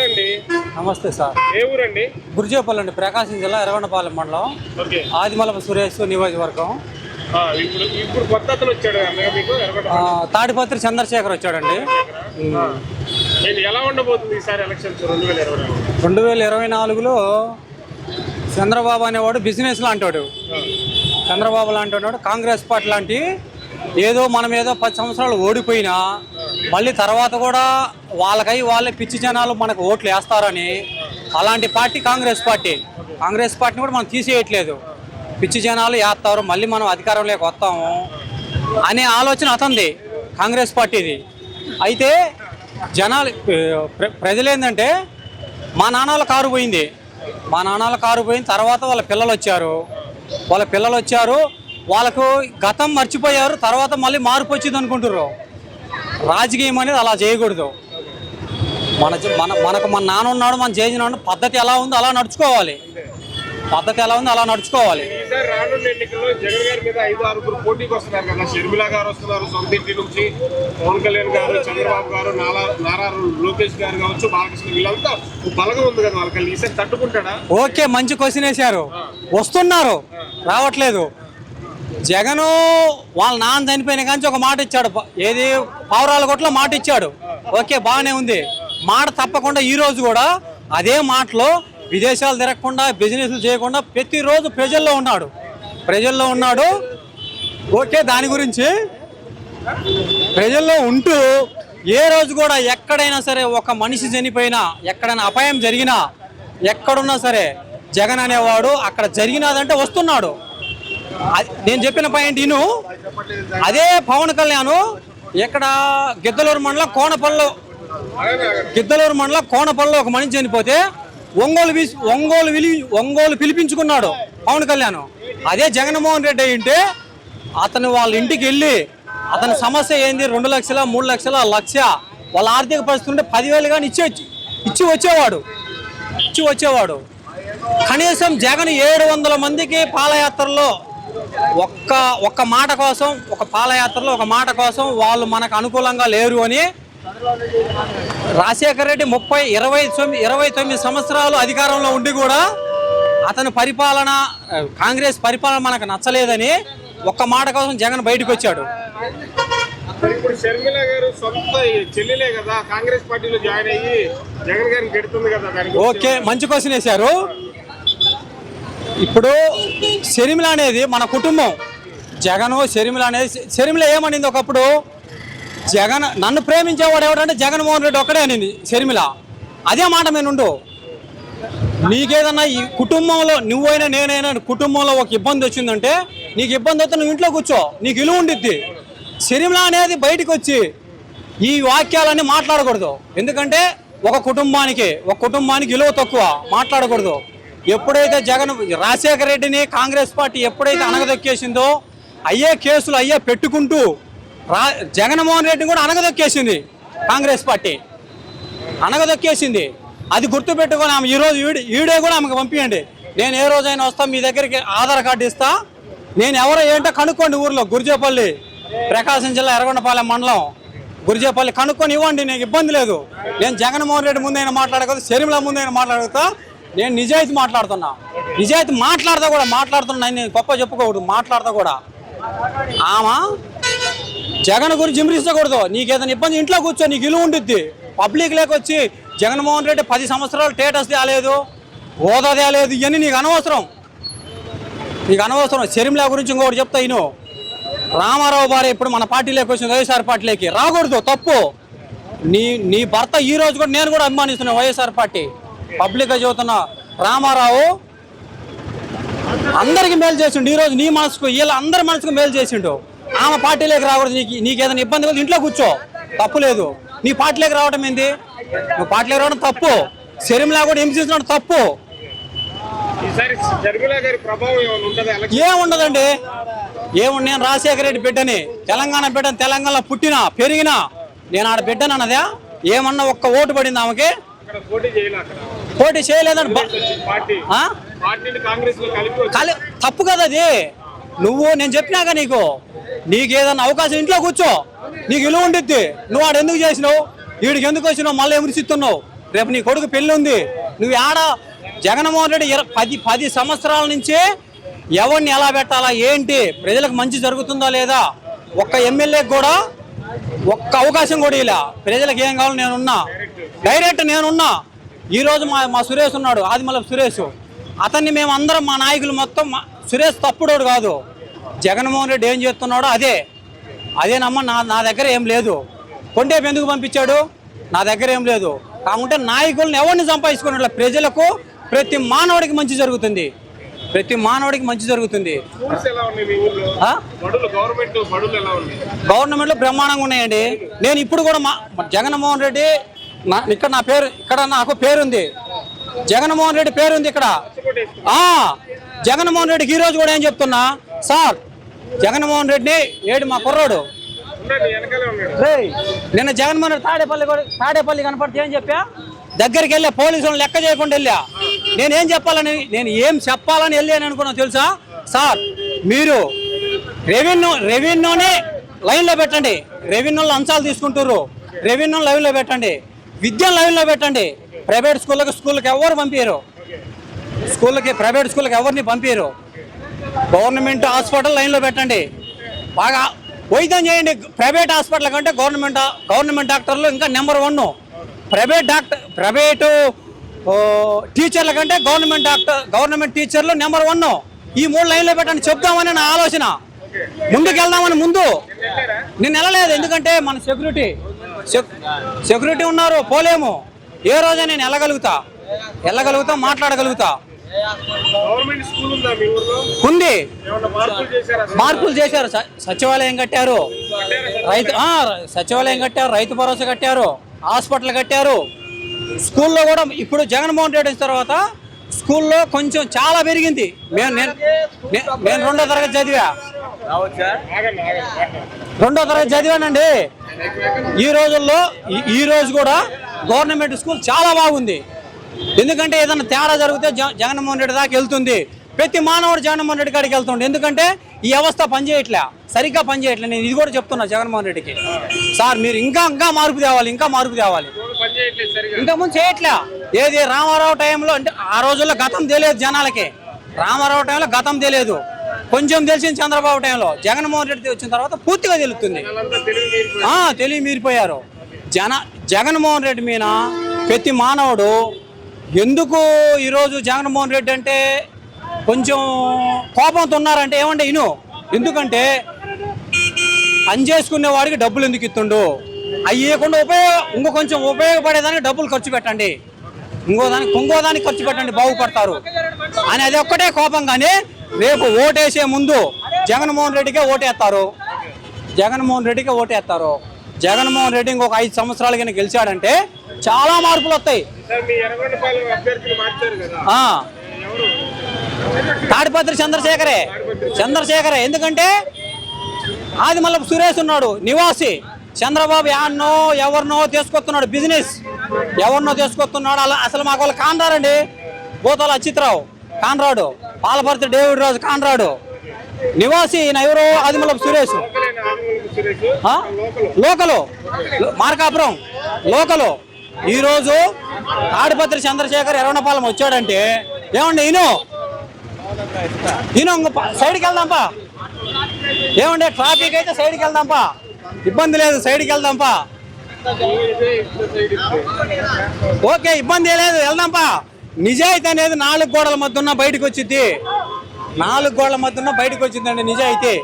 నమస్తే అండి. నమస్తే సార్. ఏ ఊరండి? గుర్జేపల్లి అండి, ప్రకాశం జిల్లా ఎర్రగొండపాలెం మండలం, ఆదిమలప సురేష్ నియోజకవర్గం. ఇప్పుడు కొత్త అతను వచ్చాడు మీకు తాడిపత్రి చంద్రశేఖర్ వచ్చాడండి. ఎలా ఉండబోతుంది ఈసారి ఎలక్షన్స్ 2024లో? చంద్రబాబు అనేవాడు బిజినెస్ లాంటివాడు, చంద్రబాబు లాంటి వాడు కాంగ్రెస్ పార్టీ లాంటి ఏదో మనం ఏదో 10 సంవత్సరాలు ఓడిపోయినా మళ్ళీ తర్వాత కూడా వాళ్ళే పిచ్చి జనాలు మనకు ఓట్లు వేస్తారని అలాంటి పార్టీ కాంగ్రెస్ పార్టీ. కాంగ్రెస్ పార్టీని కూడా మనం తీసేయట్లేదు. పిచ్చి జనాలు వేస్తారు, మళ్ళీ మనం అధికారంలోకి వస్తాము అనే ఆలోచన అతనిది, కాంగ్రెస్ పార్టీది. అయితే జనాలు ప్రజలు ఏంటంటే మా నాన్నల కారు పోయింది, పోయిన తర్వాత వాళ్ళ పిల్లలు వచ్చారు, వాళ్ళకు గతం మర్చిపోయారు, తర్వాత మళ్ళీ మార్పు వచ్చింది అనుకుంటారు. రాజకీయం అనేది అలా చేయకూడదు. మనకు మన నాన్న ఉన్నాడు, మన చేసిన పద్ధతి ఎలా ఉందో అలా నడుచుకోవాలి. రానున్న ఎన్నికల్లో జగన్ గారి మీద 5-6 పోటీకి వస్తున్నారు కదా. షర్మిల గారు వస్తున్నారు సొంత ఇంటి నుంచి, పవన్ కళ్యాణ్ గారు, చంద్రబాబు గారు, నారా లోకేష్ గారు కావచ్చు, బాలకృష్ణ, వీళ్ళంతా బలగం ఉంది కదా వాళ్ళకి. ఈసారి తట్టుకుంటాడా? ఓకే, మంచి క్వశ్చన్ వేశారు. వస్తున్నారు, రావట్లేదు. జగను వాళ్ళ నాన్న చనిపోయిన కానీ ఒక మాట ఇచ్చాడు, ఏది పావురాల కొట్లో మాట ఇచ్చాడు. ఓకే, బాగానే ఉంది. మాట తప్పకుండా ఈ రోజు కూడా అదే మాటలో విదేశాలు తిరగకుండా, బిజినెస్లు చేయకుండా ప్రతిరోజు ప్రజల్లో ఉన్నాడు. ఓకే, దాని గురించి ప్రజల్లో ఉంటూ ఏ రోజు కూడా ఎక్కడైనా సరే ఒక మనిషి చనిపోయినా, ఎక్కడైనా అపాయం జరిగినా, ఎక్కడున్నా సరే జగన్ అనేవాడు అక్కడ జరిగినదంటే వస్తున్నాడు. నేను చెప్పిన పాయింట్ ఇను. అదే పవన్ కళ్యాణ్ ఇక్కడ గిద్దలూరు మండలం కోనపల్లిలో ఒక మనిషి చనిపోతే ఒంగోలు పిలిపించుకున్నాడు పవన్ కళ్యాణ్. అదే జగన్మోహన్ రెడ్డి అయ్యింటే అతను వాళ్ళ ఇంటికి వెళ్ళి అతని సమస్య ఏంది, 2 లక్షల 3 లక్షల 1 లక్ష వాళ్ళ ఆర్థిక పరిస్థితి ఉంటే 10,000 కానీ ఇచ్చి వచ్చేవాడు. కనీసం జగన్ 700 మందికి పాదయాత్రలో ఒక్క మాట కోసం వాళ్ళు మనకు అనుకూలంగా లేరు అని రాజశేఖర రెడ్డి 29 సంవత్సరాలు అధికారంలో ఉండి కూడా అతని కాంగ్రెస్ పరిపాలన మనకు నచ్చలేదని ఒక్క మాట కోసం జగన్ బయటకు వచ్చాడు. ఇప్పుడు షర్మిల గారు సొంత చెల్లెలే కదా, కాంగ్రెస్ పార్టీలో జాయిన్ అయ్యి జగన్ గారిని పెడుతుంది కదా. ఓకే, మంచి క్వశ్చన్ వేశారు. ఇప్పుడు షర్మిల అనేది మన కుటుంబం. షర్మిల ఏమనింది ఒకప్పుడు, జగన్ నన్ను ప్రేమించేవాడు ఎవడంటే జగన్మోహన్ రెడ్డి ఒక్కడే అనింది షర్మిల. అదే మాట మీనుండు. నీకేదన్నా ఈ కుటుంబంలో నువ్వైనా నేనైనా కుటుంబంలో ఒక ఇబ్బంది వచ్చిందంటే, నీకు ఇబ్బంది వస్తే నువ్వు ఇంట్లో కూర్చో, నీకు విలువ ఉండిద్ది. షర్మిల అనేది బయటకు వచ్చి ఈ వాక్యాలన్నీ మాట్లాడకూడదు. ఎందుకంటే ఒక కుటుంబానికి విలువ తక్కువ, మాట్లాడకూడదు. ఎప్పుడైతే రాజశేఖర రెడ్డిని కాంగ్రెస్ పార్టీ ఎప్పుడైతే అణగదొక్కేసిందో, కేసులు పెట్టుకుంటూ జగన్మోహన్ రెడ్డిని కూడా అణగదొక్కేసింది కాంగ్రెస్ పార్టీ, అది గుర్తుపెట్టుకొని ఆమె ఈరోజు వీడియో కూడా ఆమెకు పంపించండి. నేను ఏ రోజైనా వస్తా, మీ దగ్గరికి ఆధార్ కార్డు ఇస్తా, నేను ఎవరో ఏంటో కనుక్కోండి. ఊర్లో గుర్జేపల్లి, ప్రకాశం జిల్లా ఎర్రగొండపాలెం మండలం గుర్జేపల్లి కనుక్కొని ఇవ్వండి, నీకు ఇబ్బంది లేదు. నేను జగన్మోహన్ రెడ్డి ముందైనా మాట్లాడగలుగుతా, షర్మిల ముందైనా మాట్లాడగలుగుతా. నేను నిజాయితీ మాట్లాడుతున్నా, నేను గొప్ప చెప్పుకోకూడదు, మాట్లాడతా కూడా. ఆమె జగన్ గురించి జింబరించకూడదు. నీకేదైనా ఇబ్బంది ఇంట్లో కూర్చో, నీకు ఇల్లు ఉండిద్ది. పబ్లిక్ లేకొచ్చి జగన్మోహన్ రెడ్డి 10 సంవత్సరాలు స్టేటస్ తేలేదు, హోదా తేలేదు, ఇవన్నీ నీకు అనవసరం. షర్మిల గురించి ఇంకొకటి చెప్తా ఇను. రామారావు భార్య ఇప్పుడు మన పార్టీలోకి వచ్చింది, వైఎస్ఆర్ పార్టీలోకి రాకూడదు, తప్పు. నీ భర్త ఈ రోజు కూడా నేను కూడా అభిమానిస్తున్నా వైఎస్ఆర్ పార్టీ, పబ్లిక్గా చెబుతున్నా. రామారావు అందరికి మేలు చేసిండు, ఈరోజు నీ మనసుకు అందరి మనసుకు మేలు చేసిండు. ఆమె పార్టీలోకి రాకూడదు. నీకేదైనా ఇబ్బంది కదా ఇంట్లో కూర్చో, తప్పు లేదు. నీ పార్టీలోకి రావడం ఏంది? నువ్వు పార్టీలోకి రావడం తప్పు. షర్మిల కూడా హింసించడం తప్పు. ఏముండదండి, నేను రాజశేఖర రెడ్డి బిడ్డని, తెలంగాణ బిడ్డని, తెలంగాణలో పుట్టినా పెరిగినా. నేను ఆడ బిడ్డను అన్నదా? ఏమన్నా ఒక్క ఓటు పడింది ఆమెకి? పోటీ చేయలేదండి. తప్పు కదా అది. నేను చెప్పినాక నీకు ఏదన్నా అవకాశం ఇంట్లో కూర్చో, నీకు విలువ ఉండిద్ది. నువ్వు ఆడ ఎందుకు చేసినావు, వీడికి ఎందుకు వచ్చినావు, మళ్ళీ విమర్శిస్తున్నావు. రేపు నీ కొడుకు పెళ్ళి ఉంది, నువ్వు ఆడ జగన్మోహన్ రెడ్డి 10 సంవత్సరాల నుంచి ఎవరిని ఎలా పెట్టాలా ఏంటి, ప్రజలకు మంచి జరుగుతుందా లేదా, ఒక్క ఎమ్మెల్యేకి కూడా ఒక్క అవకాశం కూడా ఇలా ప్రజలకు ఏం కావాలో నేనున్నా, డైరెక్ట్ నేనున్నా. ఈరోజు మా సురేష్ ఉన్నాడు, ఆదిమూలపు సురేష్, అతన్ని మేము అందరం మా నాయకులు మొత్తం సురేష్ తప్పుడోడు కాదు, జగన్మోహన్ రెడ్డి ఏం చేస్తున్నాడో అదేనమ్మా. నా దగ్గర ఏం లేదు. కొండేపు ఎందుకు పంపించాడు, నా దగ్గర ఏం లేదు. కాకుంటే నాయకులను ఎవరిని సంపాదించుకున్నట్ల ప్రజలకు ప్రతి మానవుడికి మంచి జరుగుతుంది, ప్రతి మానవుడికి మంచి జరుగుతుంది. గవర్నమెంట్లో బ్రహ్మాండంగా ఉన్నాయండి. నేను ఇప్పుడు కూడా జగన్మోహన్ రెడ్డి ఇక్కడ నా పేరు, ఇక్కడ నాకు పేరుంది, జగన్మోహన్ రెడ్డి పేరుంది ఇక్కడ. జగన్మోహన్ రెడ్డికి ఈరోజు కూడా ఏం చెప్తున్నా, సార్ జగన్మోహన్ రెడ్డి ఏడు మా కుర్రోడు నిన్న జగన్మోహన్ రెడ్డి తాడేపల్లి కనపడితే ఏం చెప్పా, దగ్గరికి వెళ్ళా, పోలీసులను లెక్క చేయకుండా వెళ్ళా. నేను ఏం చెప్పాలని వెళ్ళాను అనుకున్నా తెలుసా సార్, మీరు రెవెన్యూని లైన్లో పెట్టండి, రెవెన్యూలో అంశాలు తీసుకుంటారు, రెవెన్యూ లైన్లో పెట్టండి, విద్యను లైన్లో పెట్టండి. ప్రైవేట్ స్కూళ్ళకి ఎవరు పంపించారు, ప్రైవేట్ స్కూళ్ళకి ఎవరిని పంపించారు. గవర్నమెంట్ హాస్పిటల్ లైన్లో పెట్టండి, బాగా వైద్యం చేయండి. ప్రైవేట్ హాస్పిటల్ కంటే గవర్నమెంట్ డాక్టర్లు ఇంకా నెంబర్ 1. ప్రైవేటు టీచర్ల కంటే గవర్నమెంట్ టీచర్లు నెంబర్ 1. ఈ 3 లైన్లో పెట్టండి చెప్దామని నా ఆలోచన. ముందుకు వెళ్దామని నేను వెళ్ళలేదు, ఎందుకంటే మన సెక్యూరిటీ ఉన్నారు, పోలేము. ఏ రోజే నేను వెళ్ళగలుగుతా మాట్లాడగలుగుతా. ఉంది, మార్పులు చేశారు, సచివాలయం కట్టారు, రైతు భరోసా కట్టారు, హాస్పిటల్ కట్టారు. స్కూల్లో కూడా ఇప్పుడు జగన్మోహన్ రెడ్డి వచ్చిన తర్వాత స్కూల్లో కొంచెం చాలా పెరిగింది. నేను 2వ తరగతి చదివానండి. ఈ రోజు కూడా గవర్నమెంట్ స్కూల్ చాలా బాగుంది. ఎందుకంటే ఏదైనా తేడా జరిగితే జగన్మోహన్ రెడ్డి దాకా వెళ్తుంది. ప్రతి మానవుడు జగన్మోహన్ రెడ్డి కాడికి వెళ్తుండే. ఎందుకంటే ఈ వ్యవస్థ సరిగ్గా పనిచేయట్లే. నేను ఇది కూడా చెప్తున్నా జగన్మోహన్ రెడ్డికి, సార్ మీరు ఇంకా మార్పు తేవాలి, ఇంకా ముందు చేయట్లే. ఏది రామారావు టైంలో అంటే ఆ రోజుల్లో గతం తెలియదు జనాలకి, రామారావు టైంలో గతం తెలియదు, కొంచెం తెలిసింది చంద్రబాబు టైంలో. జగన్మోహన్ రెడ్డి వచ్చిన తర్వాత పూర్తిగా తెలుస్తుంది, తెలివి మీరిపోయారు. జగన్మోహన్ రెడ్డి మీద ప్రతి మానవుడు ఎందుకు ఈరోజు జగన్మోహన్ రెడ్డి అంటే కొంచెం కోపంతో ఉన్నారంటే ఏమంటే ఎందుకంటే పని చేసుకునే వాడికి డబ్బులు ఎందుకు ఇస్తుండు, అవి ఇవ్వకుండా ఇంకో కొంచెం ఉపయోగపడేదానికి డబ్బులు ఖర్చు పెట్టండి, ఇంకోదానికి ఖర్చు పెట్టండి, బాగుపడతారు అని అది ఒక్కటే కోపం. కానీ రేపు ఓటేసే ముందు జగన్మోహన్ రెడ్డికే ఓటేస్తారు. జగన్మోహన్ రెడ్డి ఇంకొక 5 సంవత్సరాలు కానీ గెలిచాడంటే చాలా మార్పులు వస్తాయి. తాడిపత్రి చంద్రశేఖరే. ఎందుకంటే ఆదిమూలపు సురేష్ ఉన్నాడు, నివాసి. చంద్రబాబు ఎవరినో తీసుకొస్తున్నాడు, బిజినెస్ ఎవరినో తీసుకొస్తున్నాడు. అసలు మాకు వాళ్ళు కానరారండి. బోతాల అచ్యుతరావు కానరాడు, పాలపర్తి డేవిడ్ రాజు కానరాడు, నివాసి. ఈయన ఎవరు, ఆదిమూలపు సురేష్, లోకలు, మార్కాపురం లోకలు. ఈరోజు తాడిపత్రి చంద్రశేఖర్ ఎర్రనపాలెం వచ్చాడంటే ఏమండి ఈయన సైడ్కి వెళ్దాంపా, ఏమండి ట్రాఫిక్ అయితే సైడ్కి వెళ్దాంపా, ఇబ్బంది లేదు, సైడ్కి వెళ్దాంపా, ఓకే ఇబ్బంది లేదు, వెళ్దాంపా. నిజాయితీ అనేది 4 గోడల మధ్య ఉన్న బయటకు వచ్చింది, 4 గోడల మధ్య ఉన్న బయటకు వచ్చిందండి నిజాయితీ.